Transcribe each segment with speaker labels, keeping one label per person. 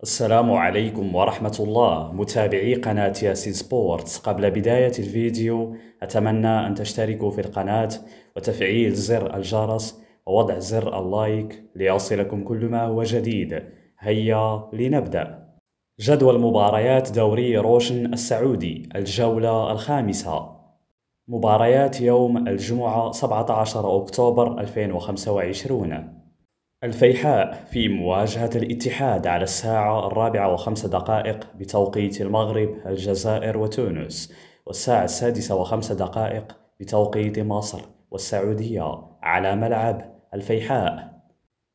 Speaker 1: السلام عليكم ورحمة الله متابعي قناة ياسين سبورتس. قبل بداية الفيديو أتمنى أن تشتركوا في القناة وتفعيل زر الجرس ووضع زر اللايك ليصلكم كل ما هو جديد. هيا لنبدأ. جدول مباريات دوري روشن السعودي الجولة الخامسة. مباريات يوم الجمعة 17 أكتوبر 2025. الفيحاء في مواجهة الاتحاد على الساعة 4:05 بتوقيت المغرب الجزائر وتونس، والساعة 6:05 بتوقيت مصر والسعودية على ملعب الفيحاء.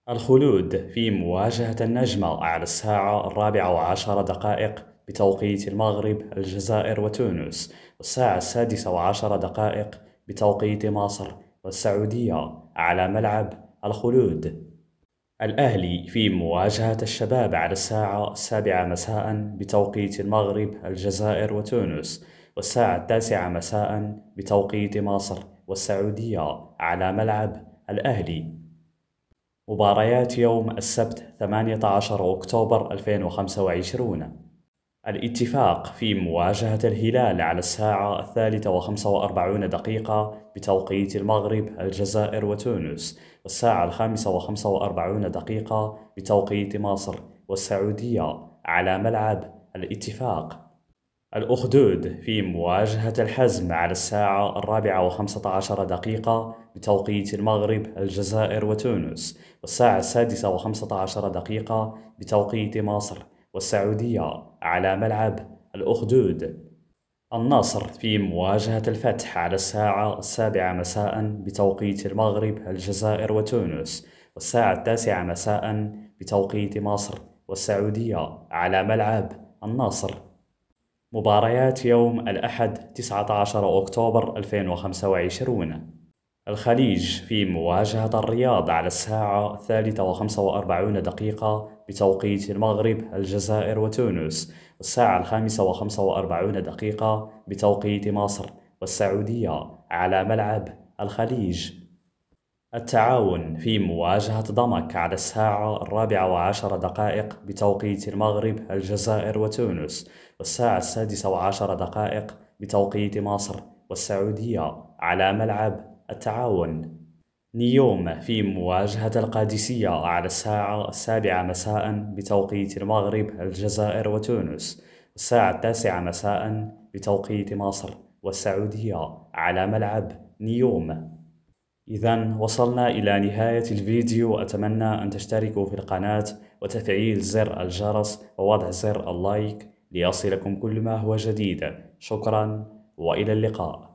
Speaker 1: الخلود في مواجهة النجمة على الساعة 4:10 بتوقيت المغرب الجزائر وتونس، والساعة 6:10 بتوقيت مصر والسعودية على ملعب الخلود. الأهلي في مواجهة الشباب على الساعة 7 مساء بتوقيت المغرب الجزائر وتونس، والساعة 9 مساء بتوقيت مصر والسعودية على ملعب الأهلي. مباريات يوم السبت 18 أكتوبر 2025. الاتفاق في مواجهة الهلال على الساعة 3:45 بتوقيت المغرب الجزائر وتونس، والساعة 5:45 بتوقيت مصر والسعودية على ملعب الاتفاق. الأخدود في مواجهة الحزم على الساعة 4:15 بتوقيت المغرب الجزائر وتونس، والساعة 6:15 بتوقيت مصر والسعودية على ملعب الأخدود. النصر في مواجهة الفتح على الساعة 7 مساء بتوقيت المغرب الجزائر وتونس، والساعة 9 مساء بتوقيت مصر والسعودية على ملعب النصر. مباريات يوم الأحد 19 أكتوبر 2025. الخليج في مواجهة الرياض على الساعة 3:45 بتوقيت المغرب الجزائر وتونس، والساعة 5:45 بتوقيت مصر والسعودية على ملعب الخليج. التعاون في مواجهة ضمك على الساعة 4:10 بتوقيت المغرب الجزائر وتونس، والساعة 6:10 بتوقيت مصر والسعودية على ملعب التعاون. نيوم في مواجهة القادسية على الساعة 7 مساء بتوقيت المغرب الجزائر وتونس، والساعة 9 مساء بتوقيت مصر والسعودية على ملعب نيوم. إذن وصلنا إلى نهاية الفيديو. أتمنى أن تشتركوا في القناة وتفعيل زر الجرس ووضع زر اللايك ليصلكم كل ما هو جديد. شكرا وإلى اللقاء.